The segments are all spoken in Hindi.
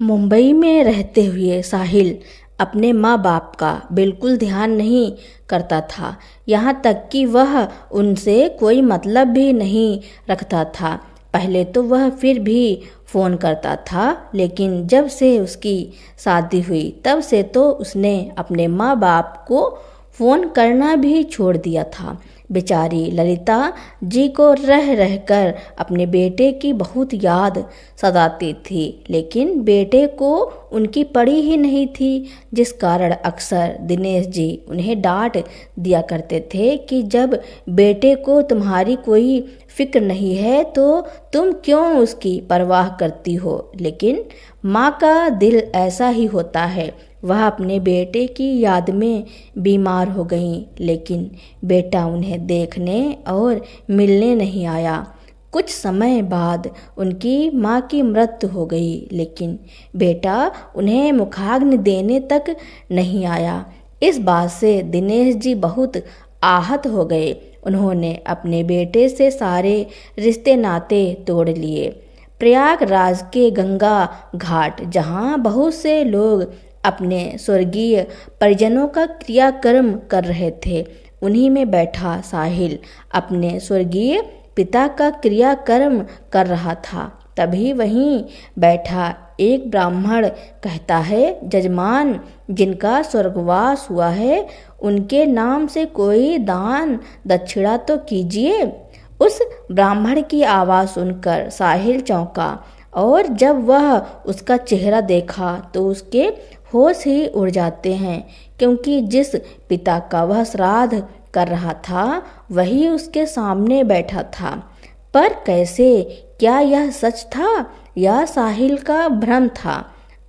मुंबई में रहते हुए साहिल अपने माँ बाप का बिल्कुल ध्यान नहीं करता था। यहाँ तक कि वह उनसे कोई मतलब भी नहीं रखता था। पहले तो वह फिर भी फ़ोन करता था, लेकिन जब से उसकी शादी हुई तब से तो उसने अपने माँ बाप को फ़ोन करना भी छोड़ दिया था। बेचारी ललिता जी को रह रहकर अपने बेटे की बहुत याद सताती थी, लेकिन बेटे को उनकी पड़ी ही नहीं थी, जिस कारण अक्सर दिनेश जी उन्हें डांट दिया करते थे कि जब बेटे को तुम्हारी कोई फिक्र नहीं है तो तुम क्यों उसकी परवाह करती हो। लेकिन माँ का दिल ऐसा ही होता है। वह अपने बेटे की याद में बीमार हो गई, लेकिन बेटा उन्हें देखने और मिलने नहीं आया। कुछ समय बाद उनकी माँ की मृत्यु हो गई, लेकिन बेटा उन्हें मुखाग्नि देने तक नहीं आया। इस बात से दिनेश जी बहुत आहत हो गए। उन्होंने अपने बेटे से सारे रिश्ते नाते तोड़ लिए। प्रयागराज के गंगा घाट, जहाँ बहुत से लोग अपने स्वर्गीय परिजनों का क्रियाक्रम कर रहे थे, उन्हीं में बैठा साहिल अपने स्वर्गीय पिता का क्रियाक्रम कर रहा था। तभी वहीं बैठा एक ब्राह्मण कहता है, जजमान, जिनका स्वर्गवास हुआ है उनके नाम से कोई दान दक्षिणा तो कीजिए। उस ब्राह्मण की आवाज़ सुनकर साहिल चौंका, और जब वह उसका चेहरा देखा तो उसके होश ही उड़ जाते हैं, क्योंकि जिस पिता का वह श्राद्ध कर रहा था वही उसके सामने बैठा था। पर कैसे? क्या यह सच था या साहिल का भ्रम था?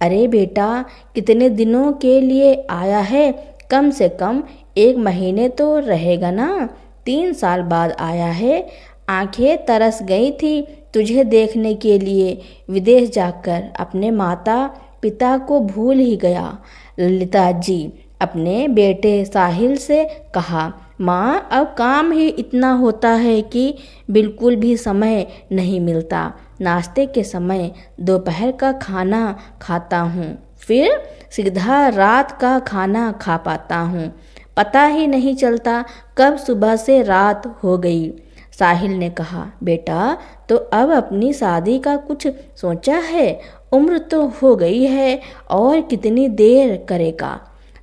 अरे बेटा, कितने दिनों के लिए आया है? कम से कम 1 महीने तो रहेगा ना? 3 साल बाद आया है। आंखें तरस गई थी तुझे देखने के लिए। विदेश जाकर अपने माता पिता को भूल ही गया। ललिता जी अपने बेटे साहिल से कहा, माँ, अब काम ही इतना होता है कि बिल्कुल भी समय नहीं मिलता। नाश्ते के समय दोपहर का खाना खाता हूँ, फिर सीधा रात का खाना खा पाता हूँ। पता ही नहीं चलता कब सुबह से रात हो गई। साहिल ने कहा, बेटा, तो अब अपनी शादी का कुछ सोचा है? उम्र तो हो गई है, और कितनी देर करेगा?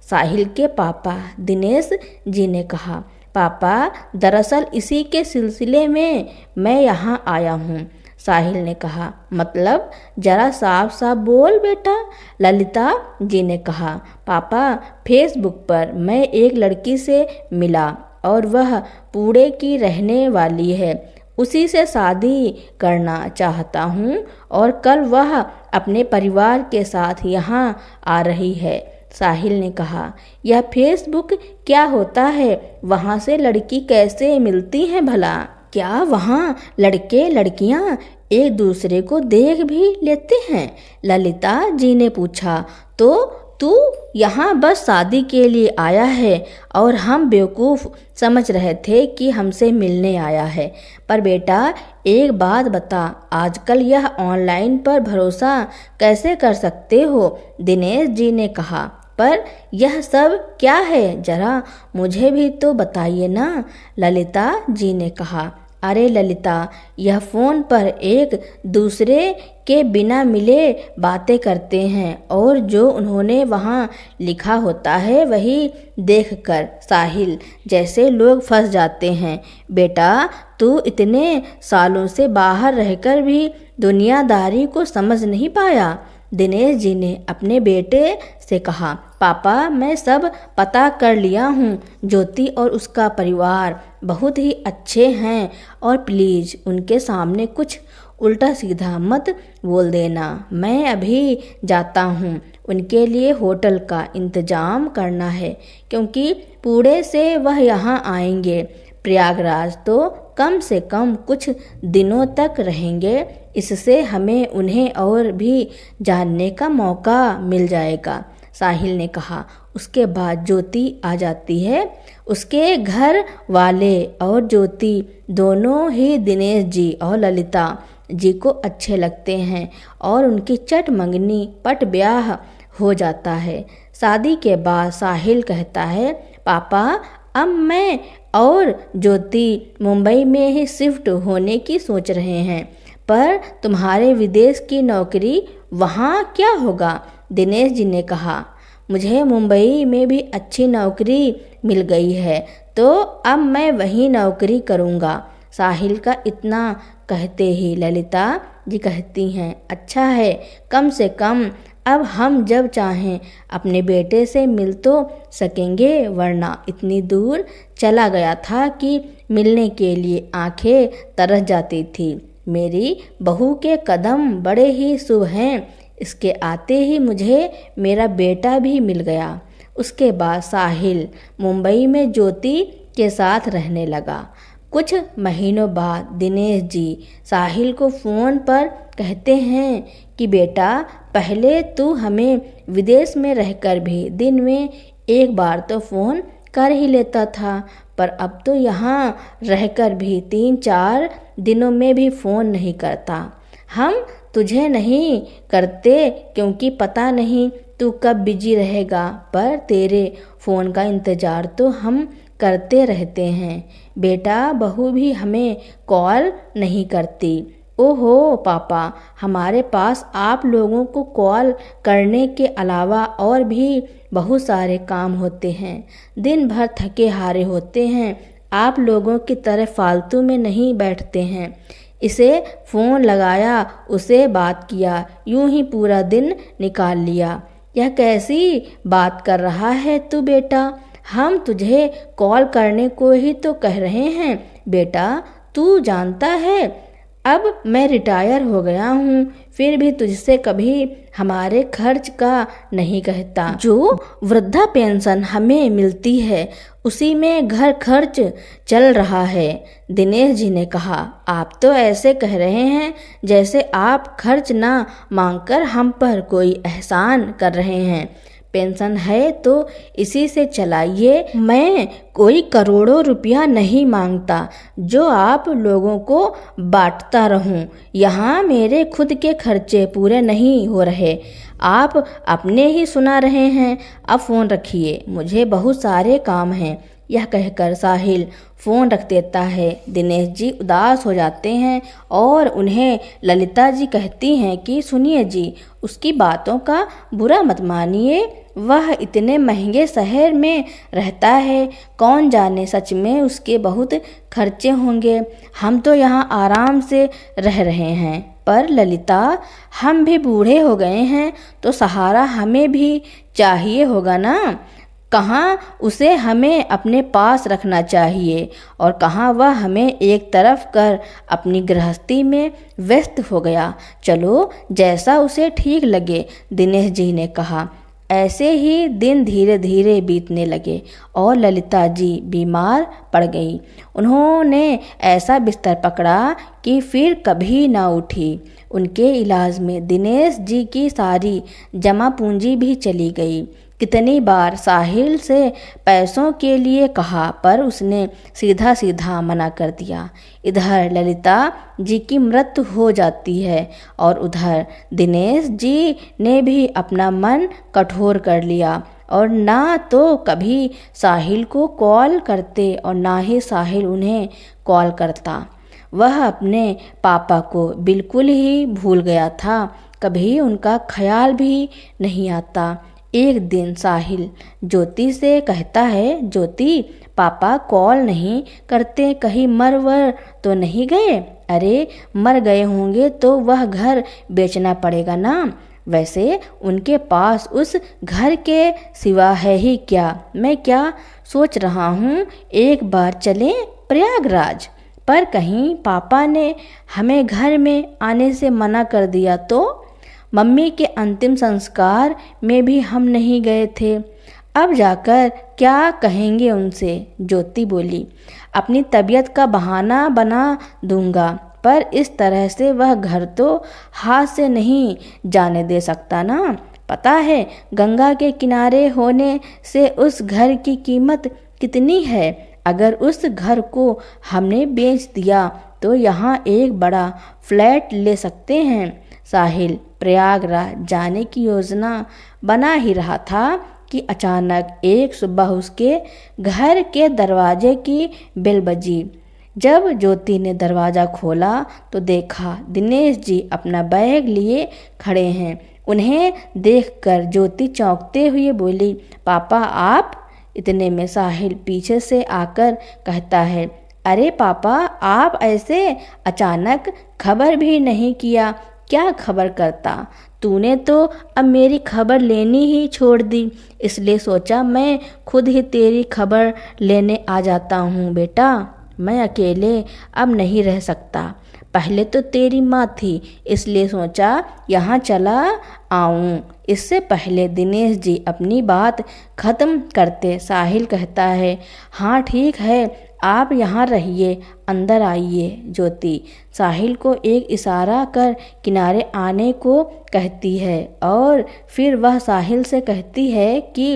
साहिल के पापा दिनेश जी ने कहा, पापा, दरअसल इसी के सिलसिले में मैं यहाँ आया हूँ। साहिल ने कहा, मतलब? जरा साफ साफ बोल बेटा। ललिता जी ने कहा, पापा, फेसबुक पर मैं एक लड़की से मिला और वह पुणे की रहने वाली है। उसी से शादी करना चाहता हूँ, और कल वह अपने परिवार के साथ यहाँ आ रही है। साहिल ने कहा, यह फेसबुक क्या होता है? वहाँ से लड़की कैसे मिलती हैं भला? क्या वहाँ लड़के लड़कियाँ एक दूसरे को देख भी लेते हैं? ललिता जी ने पूछा। तो तू यहाँ बस शादी के लिए आया है और हम बेवकूफ़ समझ रहे थे कि हमसे मिलने आया है। पर बेटा, एक बात बता, आजकल यह ऑनलाइन पर भरोसा कैसे कर सकते हो? दिनेश जी ने कहा, पर यह सब क्या है, जरा मुझे भी तो बताइए ना। ललिता जी ने कहा, अरे ललिता, यह फ़ोन पर एक दूसरे के बिना मिले बातें करते हैं, और जो उन्होंने वहाँ लिखा होता है वही देखकर साहिल जैसे लोग फंस जाते हैं। बेटा, तू इतने सालों से बाहर रहकर भी दुनियादारी को समझ नहीं पाया? दिनेश जी ने अपने बेटे से कहा, पापा, मैं सब पता कर लिया हूँ। ज्योति और उसका परिवार बहुत ही अच्छे हैं, और प्लीज़ उनके सामने कुछ उल्टा सीधा मत बोल देना। मैं अभी जाता हूँ, उनके लिए होटल का इंतज़ाम करना है, क्योंकि पुणे से वह यहाँ आएंगे। प्रयागराज तो कम से कम कुछ दिनों तक रहेंगे, इससे हमें उन्हें और भी जानने का मौका मिल जाएगा। साहिल ने कहा। उसके बाद ज्योति आ जाती है। उसके घर वाले और ज्योति दोनों ही दिनेश जी और ललिता जी को अच्छे लगते हैं और उनकी चट मंगनी पट ब्याह हो जाता है। शादी के बाद साहिल कहता है, पापा अब मैं और ज्योति मुंबई में ही शिफ्ट होने की सोच रहे हैं, पर तुम्हारे विदेश की नौकरी वहाँ क्या होगा? दिनेश जी ने कहा, मुझे मुंबई में भी अच्छी नौकरी मिल गई है तो अब मैं वहीं नौकरी करूँगा। साहिल का इतना कहते ही ललिता जी कहती हैं, अच्छा है, कम से कम अब हम जब चाहें अपने बेटे से मिल तो सकेंगे, वरना इतनी दूर चला गया था कि मिलने के लिए आंखें तरस जाती थी। मेरी बहू के कदम बड़े ही शुभ हैं, इसके आते ही मुझे मेरा बेटा भी मिल गया। उसके बाद साहिल मुंबई में ज्योति के साथ रहने लगा। कुछ महीनों बाद दिनेश जी साहिल को फ़ोन पर कहते हैं कि बेटा, पहले तू हमें विदेश में रहकर भी दिन में एक बार तो फ़ोन कर ही लेता था, पर अब तो यहाँ रहकर भी 3-4 दिनों में भी फ़ोन नहीं करता। हम तुझे नहीं करते क्योंकि पता नहीं तू कब बिजी रहेगा, पर तेरे फ़ोन का इंतज़ार तो हम करते रहते हैं। बेटा, बहू भी हमें कॉल नहीं करती। ओहो पापा, हमारे पास आप लोगों को कॉल करने के अलावा और भी बहुत सारे काम होते हैं। दिन भर थके हारे होते हैं, आप लोगों की तरह फालतू में नहीं बैठते हैं। इसे फ़ोन लगाया, उसे बात किया, यूं ही पूरा दिन निकाल लिया। यह कैसी बात कर रहा है तू बेटा? हम तुझे कॉल करने को ही तो कह रहे हैं। बेटा, तू जानता है अब मैं रिटायर हो गया हूँ, फिर भी तुझसे कभी हमारे खर्च का नहीं कहता। जो वृद्धा पेंशन हमें मिलती है उसी में घर खर्च चल रहा है। दिनेश जी ने कहा, आप तो ऐसे कह रहे हैं जैसे आप खर्च ना मांगकर हम पर कोई एहसान कर रहे हैं। पेंशन है तो इसी से चलाइए। मैं कोई करोड़ों रुपया नहीं मांगता जो आप लोगों को बांटता रहूं। यहाँ मेरे खुद के खर्चे पूरे नहीं हो रहे, आप अपने ही सुना रहे हैं। अब फ़ोन रखिए, मुझे बहुत सारे काम हैं। यह कहकर साहिल फ़ोन रख देता है। दिनेश जी उदास हो जाते हैं और उन्हें ललिता जी कहती हैं कि सुनिए जी, उसकी बातों का बुरा मत मानिए, वह इतने महंगे शहर में रहता है, कौन जाने सच में उसके बहुत खर्चे होंगे। हम तो यहाँ आराम से रह रहे हैं। पर ललिता, हम भी बूढ़े हो गए हैं तो सहारा हमें भी चाहिए होगा ना। कहाँ उसे हमें अपने पास रखना चाहिए और कहाँ वह हमें एक तरफ कर अपनी गृहस्थी में व्यस्त हो गया। चलो जैसा उसे ठीक लगे, दिनेश जी ने कहा। ऐसे ही दिन धीरे धीरे बीतने लगे और ललिता जी बीमार पड़ गई। उन्होंने ऐसा बिस्तर पकड़ा कि फिर कभी ना उठी। उनके इलाज में दिनेश जी की सारी जमा पूंजी भी चली गई। कितनी बार साहिल से पैसों के लिए कहा, पर उसने सीधा सीधा मना कर दिया। इधर ललिता जी की मृत्यु हो जाती है और उधर दिनेश जी ने भी अपना मन कठोर कर लिया और ना तो कभी साहिल को कॉल करते और ना ही साहिल उन्हें कॉल करता। वह अपने पापा को बिल्कुल ही भूल गया था, कभी उनका ख्याल भी नहीं आता। एक दिन साहिल ज्योति से कहता है, ज्योति, पापा कॉल नहीं करते, कहीं मर वर तो नहीं गए? अरे मर गए होंगे तो वह घर बेचना पड़ेगा ना। वैसे उनके पास उस घर के सिवा है ही क्या। मैं क्या सोच रहा हूँ, एक बार चलें प्रयागराज। पर कहीं पापा ने हमें घर में आने से मना कर दिया तो? मम्मी के अंतिम संस्कार में भी हम नहीं गए थे, अब जाकर क्या कहेंगे उनसे? ज्योति बोली, अपनी तबीयत का बहाना बना दूंगा, पर इस तरह से वह घर तो हाथ से नहीं जाने दे सकता ना। पता है गंगा के किनारे होने से उस घर की कीमत कितनी है। अगर उस घर को हमने बेच दिया तो यहाँ एक बड़ा फ्लैट ले सकते हैं। साहिल प्रयागराज जाने की योजना बना ही रहा था कि अचानक एक सुबह उसके घर के दरवाजे की बेल बजी। जब ज्योति ने दरवाज़ा खोला तो देखा दिनेश जी अपना बैग लिए खड़े हैं। उन्हें देखकर ज्योति चौंकते हुए बोली, पापा आप? इतने में साहिल पीछे से आकर कहता है, अरे पापा आप ऐसे अचानक, खबर भी नहीं किया। क्या खबर करता, तूने तो अब मेरी खबर लेनी ही छोड़ दी, इसलिए सोचा मैं खुद ही तेरी खबर लेने आ जाता हूँ। बेटा मैं अकेले अब नहीं रह सकता, पहले तो तेरी माँ थी इसलिए सोचा यहाँ चला आऊँ। इससे पहले दिनेश जी अपनी बात ख़त्म करते साहिल कहता है, हाँ ठीक है आप यहाँ रहिए, अंदर आइए। ज्योति साहिल को एक इशारा कर किनारे आने को कहती है और फिर वह साहिल से कहती है कि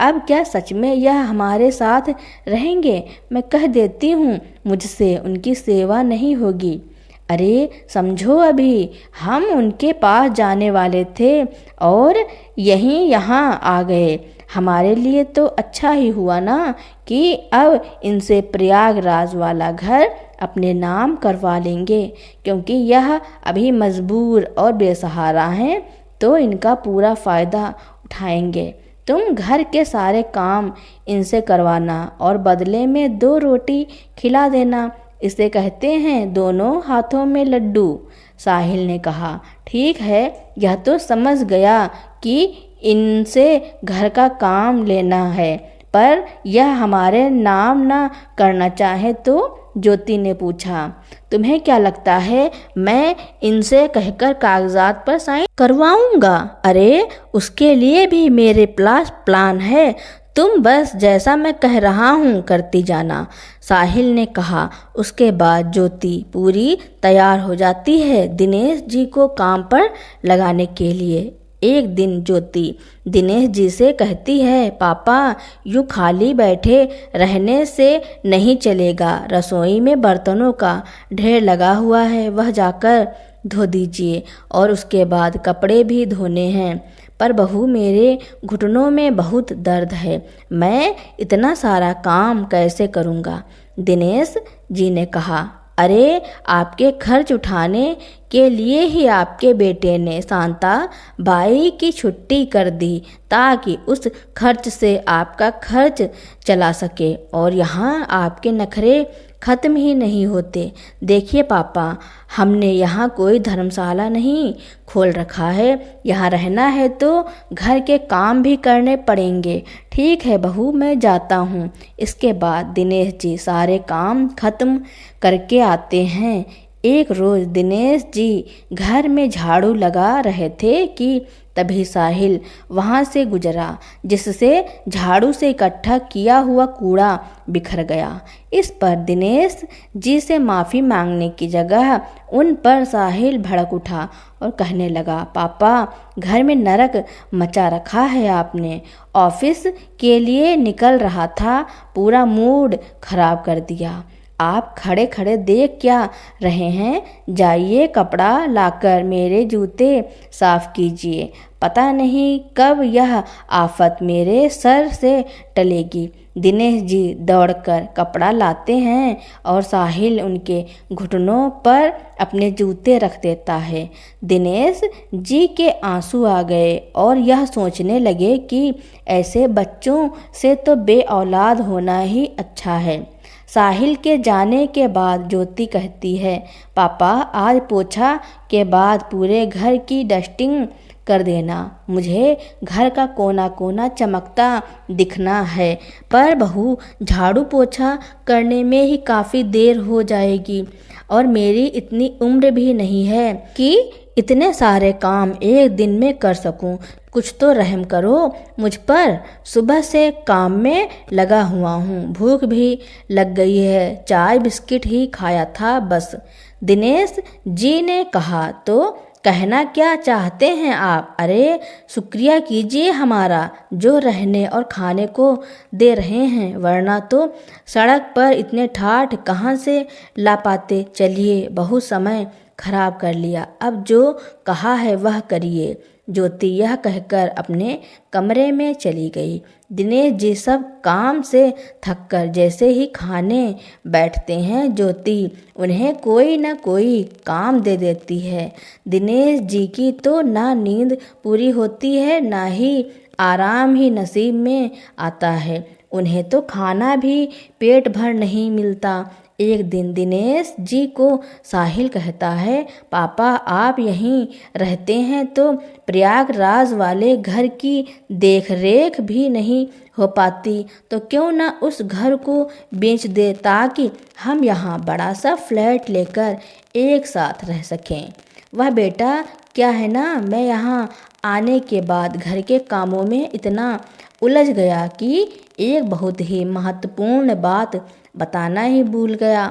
अब क्या सच में यह हमारे साथ रहेंगे? मैं कह देती हूँ मुझसे उनकी सेवा नहीं होगी। अरे समझो, अभी हम उनके पास जाने वाले थे और यहाँ आ गए। हमारे लिए तो अच्छा ही हुआ ना कि अब इनसे प्रयागराज वाला घर अपने नाम करवा लेंगे, क्योंकि यह अभी मजबूर और बेसहारा हैं, तो इनका पूरा फ़ायदा उठाएंगे। तुम घर के सारे काम इनसे करवाना और बदले में 2 रोटी खिला देना। इसे कहते हैं दोनों हाथों में लड्डू। साहिल ने कहा, ठीक है यह तो समझ गया कि इनसे घर का काम लेना है, पर यह हमारे नाम ना करना चाहे तो? ज्योति ने पूछा, तुम्हें क्या लगता है मैं इनसे कहकर कागजात पर साइन करवाऊंगा? अरे उसके लिए भी मेरे पास प्लान है, तुम बस जैसा मैं कह रहा हूँ करती जाना, साहिल ने कहा। उसके बाद ज्योति पूरी तैयार हो जाती है दिनेश जी को काम पर लगाने के लिए। एक दिन ज्योति दिनेश जी से कहती है, पापा यूँ खाली बैठे रहने से नहीं चलेगा, रसोई में बर्तनों का ढेर लगा हुआ है, वह जाकर धो दीजिए और उसके बाद कपड़े भी धोने हैं। पर बहू मेरे घुटनों में बहुत दर्द है, मैं इतना सारा काम कैसे करूँगा? दिनेश जी ने कहा, अरे आपके खर्च उठाने के लिए ही आपके बेटे ने शांता बाई की छुट्टी कर दी ताकि उस खर्च से आपका खर्च चला सके, और यहाँ आपके नखरे ख़त्म ही नहीं होते। देखिए पापा, हमने यहाँ कोई धर्मशाला नहीं खोल रखा है, यहाँ रहना है तो घर के काम भी करने पड़ेंगे। ठीक है बहू मैं जाता हूँ। इसके बाद दिनेश जी सारे काम ख़त्म करके आते हैं। एक रोज़ दिनेश जी घर में झाड़ू लगा रहे थे कि तभी साहिल वहाँ से गुजरा, जिससे झाड़ू से इकट्ठा किया हुआ कूड़ा बिखर गया। इस पर दिनेश जी से माफ़ी मांगने की जगह उन पर साहिल भड़क उठा और कहने लगा, पापा घर में नरक मचा रखा है आपने, ऑफिस के लिए निकल रहा था, पूरा मूड खराब कर दिया। आप खड़े खड़े देख क्या रहे हैं? जाइए कपड़ा लाकर मेरे जूते साफ कीजिए, पता नहीं कब यह आफत मेरे सर से टलेगी। दिनेश जी दौड़कर कपड़ा लाते हैं और साहिल उनके घुटनों पर अपने जूते रख देता है। दिनेश जी के आंसू आ गए और यह सोचने लगे कि ऐसे बच्चों से तो बे औलाद होना ही अच्छा है। साहिल के जाने के बाद ज्योति कहती है, पापा आज पोछा के बाद पूरे घर की डस्टिंग कर देना, मुझे घर का कोना कोना चमकता दिखना है। पर बहू झाड़ू पोछा करने में ही काफ़ी देर हो जाएगी और मेरी इतनी उम्र भी नहीं है कि इतने सारे काम एक दिन में कर सकूं, कुछ तो रहम करो मुझ पर। सुबह से काम में लगा हुआ हूँ, भूख भी लग गई है, चाय बिस्किट ही खाया था बस। दिनेश जी ने कहा तो कहना क्या चाहते हैं आप? अरे शुक्रिया कीजिए हमारा, जो रहने और खाने को दे रहे हैं, वरना तो सड़क पर इतने ठाठ कहाँ से ला पाते। चलिए, बहुत समय खराब कर लिया, अब जो कहा है वह करिए। ज्योति यह कहकर अपने कमरे में चली गई। दिनेश जी सब काम से थककर जैसे ही खाने बैठते हैं, ज्योति उन्हें कोई न कोई काम दे देती है। दिनेश जी की तो ना नींद पूरी होती है, ना ही आराम ही नसीब में आता है। उन्हें तो खाना भी पेट भर नहीं मिलता। एक दिन दिनेश जी को साहिल कहता है, पापा आप यहीं रहते हैं तो प्रयागराज वाले घर की देख रेख भी नहीं हो पाती, तो क्यों ना उस घर को बेच दे ताकि हम यहाँ बड़ा सा फ्लैट लेकर एक साथ रह सकें। वह बेटा क्या है ना, मैं यहाँ आने के बाद घर के कामों में इतना उलझ गया कि एक बहुत ही महत्वपूर्ण बात बताना ही भूल गया।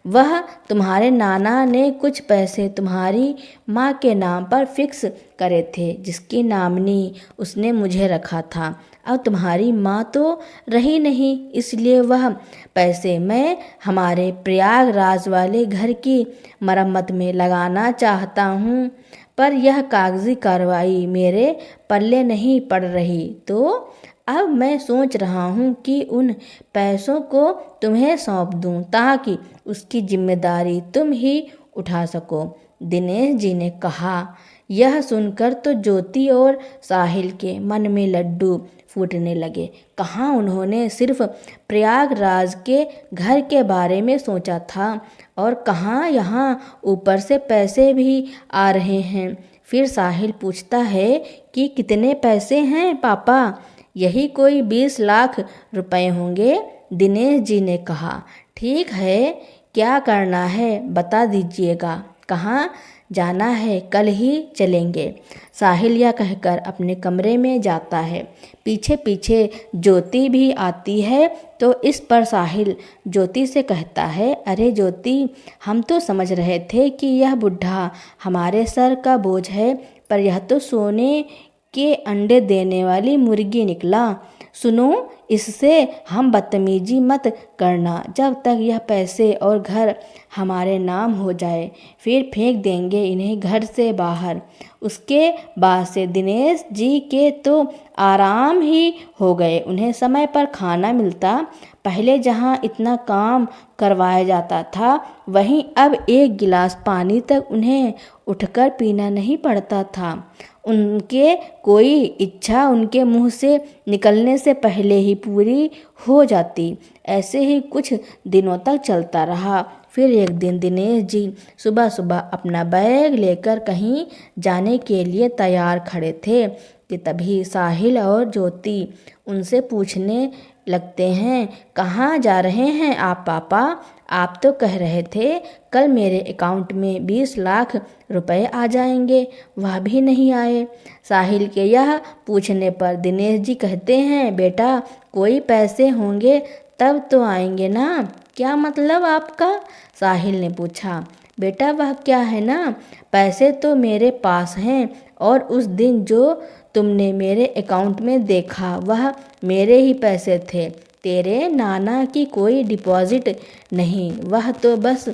वह तुम्हारे नाना ने कुछ पैसे तुम्हारी माँ के नाम पर फिक्स करे थे, जिसकी नामनी उसने मुझे रखा था। अब तुम्हारी माँ तो रही नहीं, इसलिए वह पैसे मैं हमारे प्रयागराज वाले घर की मरम्मत में लगाना चाहता हूँ, पर यह कागजी कार्रवाई मेरे पल्ले नहीं पड़ रही, तो अब मैं सोच रहा हूँ कि उन पैसों को तुम्हें सौंप दूँ ताकि उसकी जिम्मेदारी तुम ही उठा सको। दिनेश जी ने कहा। यह सुनकर तो ज्योति और साहिल के मन में लड्डू फूटने लगे। कहाँ उन्होंने सिर्फ प्रयागराज के घर के बारे में सोचा था और कहाँ यहाँ ऊपर से पैसे भी आ रहे हैं। फिर साहिल पूछता है कि कितने पैसे हैं पापा? यही कोई 20 लाख रुपए होंगे, दिनेश जी ने कहा। ठीक है, क्या करना है बता दीजिएगा, कहाँ जाना है कल ही चलेंगे। साहिल यह कहकर अपने कमरे में जाता है। पीछे पीछे ज्योति भी आती है, तो इस पर साहिल ज्योति से कहता है, अरे ज्योति, हम तो समझ रहे थे कि यह बुढ़ा हमारे सर का बोझ है, पर यह तो सोने के अंडे देने वाली मुर्गी निकला। सुनो, इससे हम बदतमीजी मत करना। जब तक यह पैसे और घर हमारे नाम हो जाए, फिर फेंक देंगे इन्हें घर से बाहर। उसके बाद से दिनेश जी के तो आराम ही हो गए। उन्हें समय पर खाना मिलता। पहले जहाँ इतना काम करवाया जाता था, वहीं अब एक गिलास पानी तक उन्हें उठकर पीना नहीं पड़ता था। उनके कोई इच्छा उनके मुंह से निकलने से पहले ही पूरी हो जाती। ऐसे ही कुछ दिनों तक चलता रहा। फिर एक दिन दिनेश जी सुबह सुबह अपना बैग लेकर कहीं जाने के लिए तैयार खड़े थे कि तभी साहिल और ज्योति उनसे पूछने लगते हैं, कहाँ जा रहे हैं आप पापा? आप तो कह रहे थे कल मेरे अकाउंट में 20 लाख रुपए आ जाएंगे, वह भी नहीं आए। साहिल के यह पूछने पर दिनेश जी कहते हैं, बेटा कोई पैसे होंगे तब तो आएंगे ना। क्या मतलब आपका? साहिल ने पूछा। बेटा वह क्या है ना, पैसे तो मेरे पास हैं और उस दिन जो तुमने मेरे अकाउंट में देखा वह मेरे ही पैसे थे, तेरे नाना की कोई डिपॉजिट नहीं। वह तो बस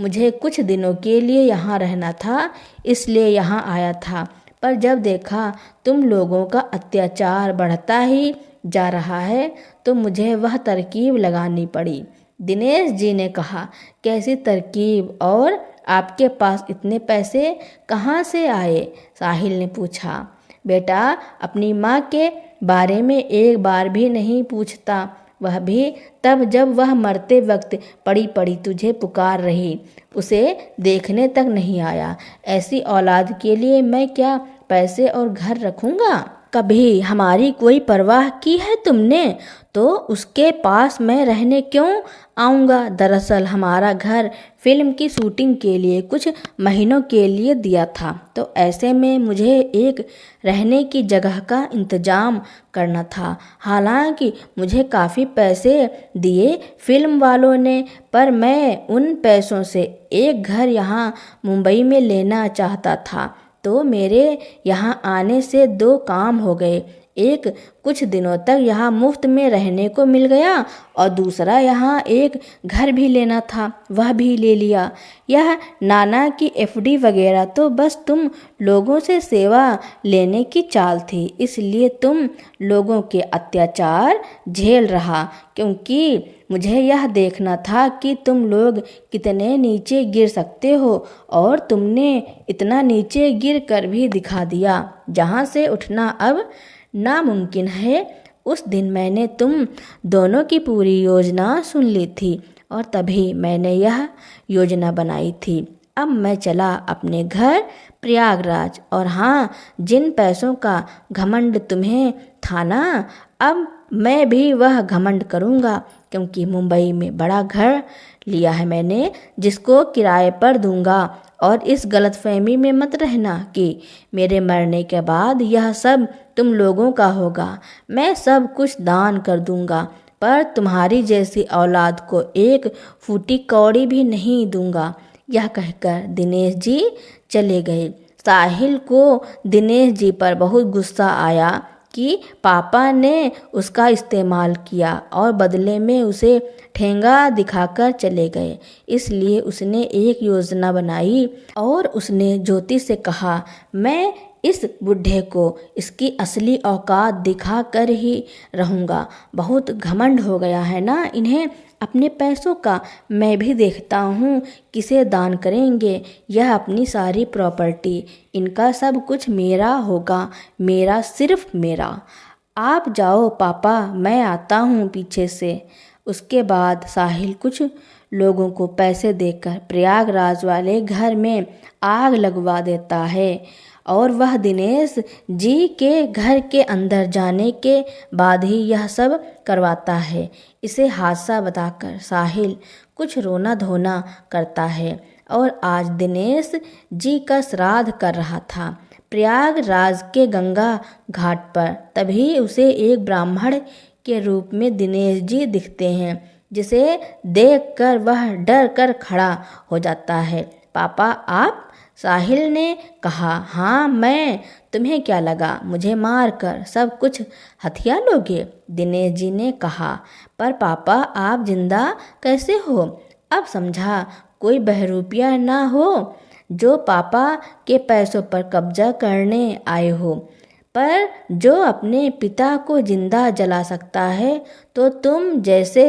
मुझे कुछ दिनों के लिए यहाँ रहना था, इसलिए यहाँ आया था, पर जब देखा तुम लोगों का अत्याचार बढ़ता ही जा रहा है तो मुझे वह तरकीब लगानी पड़ी। दिनेश जी ने कहा, कैसी तरकीब और आपके पास इतने पैसे कहाँ से आए? साहिल ने पूछा। बेटा अपनी माँ के बारे में एक बार भी नहीं पूछता, वह भी तब जब वह मरते वक्त पड़ी पड़ी तुझे पुकार रही, उसे देखने तक नहीं आया। ऐसी औलाद के लिए मैं क्या पैसे और घर रखूँगा? कभी हमारी कोई परवाह की है तुमने? तो उसके पास मैं रहने क्यों आऊँगा? दरअसल हमारा घर फिल्म की शूटिंग के लिए कुछ महीनों के लिए दिया था, तो ऐसे में मुझे एक रहने की जगह का इंतजाम करना था। हालांकि मुझे काफ़ी पैसे दिए फिल्म वालों ने, पर मैं उन पैसों से एक घर यहाँ मुंबई में लेना चाहता था, तो मेरे यहाँ आने से दो काम हो गए। एक, कुछ दिनों तक यहाँ मुफ्त में रहने को मिल गया, और दूसरा यहाँ एक घर भी लेना था, वह भी ले लिया। यह नाना की एफडी वगैरह तो बस तुम लोगों से सेवा लेने की चाल थी, इसलिए तुम लोगों के अत्याचार झेल रहा, क्योंकि मुझे यह देखना था कि तुम लोग कितने नीचे गिर सकते हो, और तुमने इतना नीचे गिर कर भी दिखा दिया जहाँ से उठना अब नामुमकिन है। उस दिन मैंने तुम दोनों की पूरी योजना सुन ली थी, और तभी मैंने यह योजना बनाई थी। अब मैं चला अपने घर प्रयागराज, और हाँ, जिन पैसों का घमंड तुम्हें था ना, अब मैं भी वह घमंड करूँगा, क्योंकि मुंबई में बड़ा घर लिया है मैंने, जिसको किराए पर दूंगा। और इस गलतफहमी में मत रहना कि मेरे मरने के बाद यह सब तुम लोगों का होगा। मैं सब कुछ दान कर दूंगा, पर तुम्हारी जैसी औलाद को एक फूटी कौड़ी भी नहीं दूंगा। यह कहकर दिनेश जी चले गए। साहिल को दिनेश जी पर बहुत गुस्सा आया कि पापा ने उसका इस्तेमाल किया और बदले में उसे ठेंगा दिखाकर चले गए। इसलिए उसने एक योजना बनाई और उसने ज्योति से कहा, मैं इस बुढ़े को इसकी असली औकात दिखा कर ही रहूँगा। बहुत घमंड हो गया है ना इन्हें अपने पैसों का। मैं भी देखता हूँ किसे दान करेंगे। यह अपनी सारी प्रॉपर्टी, इनका सब कुछ मेरा होगा, मेरा, सिर्फ मेरा। आप जाओ पापा, मैं आता हूँ पीछे से। उसके बाद साहिल कुछ लोगों को पैसे देकर प्रयागराज वाले घर में आग लगवा देता है, और वह दिनेश जी के घर के अंदर जाने के बाद ही यह सब करवाता है। इसे हादसा बताकर साहिल कुछ रोना धोना करता है, और आज दिनेश जी का श्राद्ध कर रहा था प्रयागराज के गंगा घाट पर। तभी उसे एक ब्राह्मण के रूप में दिनेश जी दिखते हैं, जिसे देखकर वह डर कर खड़ा हो जाता है। पापा आप? साहिल ने कहा। हाँ मैं। तुम्हें क्या लगा मुझे मार कर सब कुछ हथिया लोगे? दिनेश जी ने कहा। पर पापा आप जिंदा कैसे हो? अब समझा, कोई बहरूपिया ना हो जो पापा के पैसों पर कब्जा करने आए हो, पर जो अपने पिता को जिंदा जला सकता है। तो तुम जैसे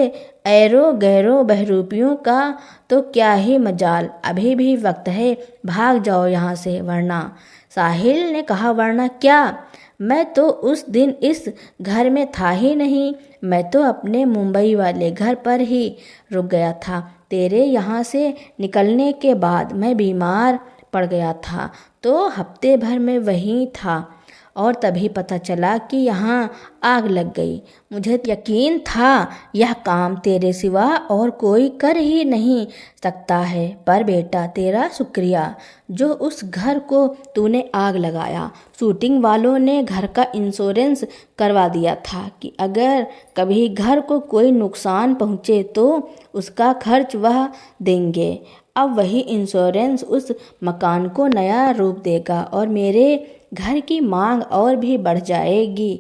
ऐरो गैरो बहरूपियों का तो क्या ही मजाल। अभी भी वक्त है, भाग जाओ यहाँ से वरना। साहिल ने कहा, वरना क्या? मैं तो उस दिन इस घर में था ही नहीं। मैं तो अपने मुंबई वाले घर पर ही रुक गया था। तेरे यहाँ से निकलने के बाद मैं बीमार पड़ गया था, तो हफ्ते भर में वहीं था, और तभी पता चला कि यहाँ आग लग गई। मुझे यकीन था यह काम तेरे सिवा और कोई कर ही नहीं सकता है। पर बेटा तेरा शुक्रिया जो उस घर को तूने आग लगाया। शूटिंग वालों ने घर का इंश्योरेंस करवा दिया था कि अगर कभी घर को कोई नुकसान पहुँचे तो उसका खर्च वह देंगे। अब वही इंश्योरेंस उस मकान को नया रूप देगा और मेरे घर की मांग और भी बढ़ जाएगी।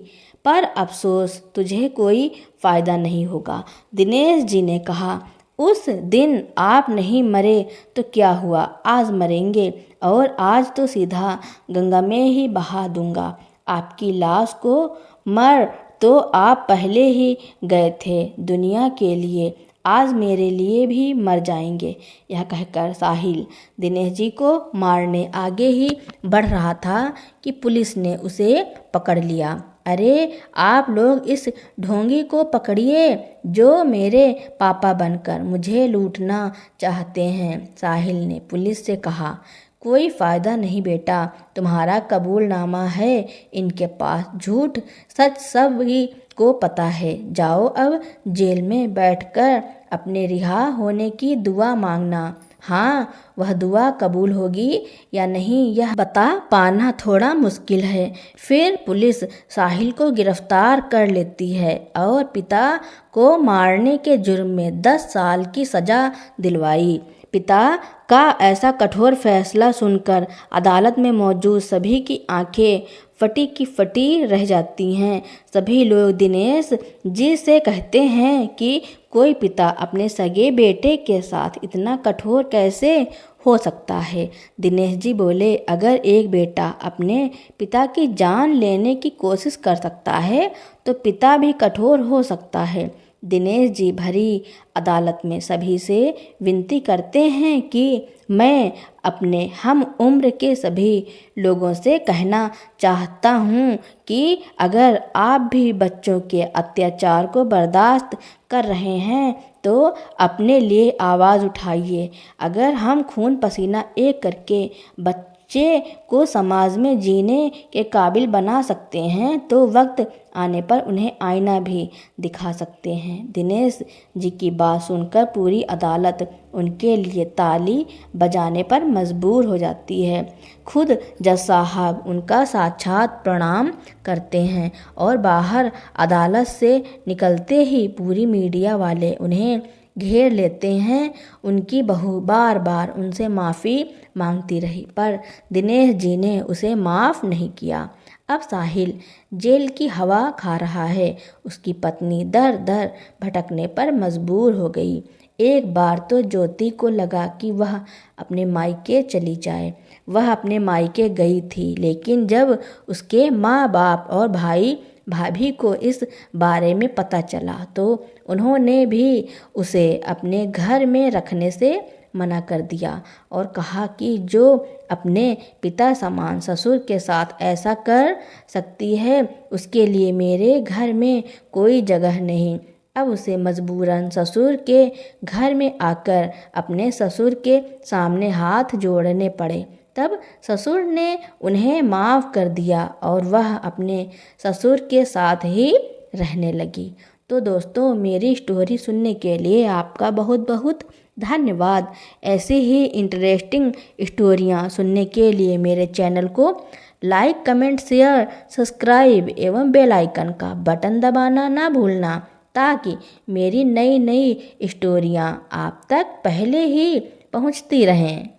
पर अफसोस तुझे कोई फ़ायदा नहीं होगा। दिनेश जी ने कहा, उस दिन आप नहीं मरे तो क्या हुआ, आज मरेंगे, और आज तो सीधा गंगा में ही बहा दूंगा आपकी लाश को। मर तो आप पहले ही गए थे दुनिया के लिए, आज मेरे लिए भी मर जाएंगे। यह कहकर साहिल दिनेश जी को मारने आगे ही बढ़ रहा था कि पुलिस ने उसे पकड़ लिया। अरे आप लोग इस ढोंगी को पकड़िए जो मेरे पापा बनकर मुझे लूटना चाहते हैं, साहिल ने पुलिस से कहा। कोई फ़ायदा नहीं बेटा, तुम्हारा कबूलनामा है इनके पास, झूठ सच सब ही को पता है। जाओ अब जेल में बैठकर अपने रिहा होने की दुआ मांगना। हाँ, वह दुआ कबूल होगी या नहीं यह बता पाना थोड़ा मुश्किल है। फिर पुलिस साहिल को गिरफ्तार कर लेती है और पिता को मारने के जुर्म में 10 साल की सज़ा दिलवाई। पिता का ऐसा कठोर फैसला सुनकर अदालत में मौजूद सभी की आंखें फटी की फटी रह जाती हैं। सभी लोग दिनेश जी से कहते हैं कि कोई पिता अपने सगे बेटे के साथ इतना कठोर कैसे हो सकता है। दिनेश जी बोले, अगर एक बेटा अपने पिता की जान लेने की कोशिश कर सकता है तो पिता भी कठोर हो सकता है। दिनेश जी भरी अदालत में सभी से विनती करते हैं कि मैं अपने हम उम्र के सभी लोगों से कहना चाहता हूँ कि अगर आप भी बच्चों के अत्याचार को बर्दाश्त कर रहे हैं तो अपने लिए आवाज़ उठाइए। अगर हम खून पसीना एक करके बच्चे को समाज में जीने के काबिल बना सकते हैं तो वक्त आने पर उन्हें आईना भी दिखा सकते हैं। दिनेश जी की बात सुनकर पूरी अदालत उनके लिए ताली बजाने पर मजबूर हो जाती है। खुद जज साहब उनका साक्षात प्रणाम करते हैं और बाहर अदालत से निकलते ही पूरी मीडिया वाले उन्हें घेर लेते हैं। उनकी बहू बार बार उनसे माफ़ी मांगती रही पर दिनेश जी ने उसे माफ़ नहीं किया। अब साहिल जेल की हवा खा रहा है। उसकी पत्नी दर दर भटकने पर मजबूर हो गई। एक बार तो ज्योति को लगा कि वह अपने मायके चली जाए। वह अपने मायके गई थी, लेकिन जब उसके माँ बाप और भाई भाभी को इस बारे में पता चला तो उन्होंने भी उसे अपने घर में रखने से मना कर दिया और कहा कि जो अपने पिता समान ससुर के साथ ऐसा कर सकती है उसके लिए मेरे घर में कोई जगह नहीं। अब उसे मजबूरन ससुर के घर में आकर अपने ससुर के सामने हाथ जोड़ने पड़े। तब ससुर ने उन्हें माफ़ कर दिया और वह अपने ससुर के साथ ही रहने लगी। तो दोस्तों, मेरी स्टोरी सुनने के लिए आपका बहुत बहुत धन्यवाद। ऐसे ही इंटरेस्टिंग स्टोरियाँ सुनने के लिए मेरे चैनल को लाइक, कमेंट, शेयर, सब्सक्राइब एवं बेल आइकन का बटन दबाना ना भूलना ताकि मेरी नई नई स्टोरियाँ आप तक पहले ही पहुँचती रहें।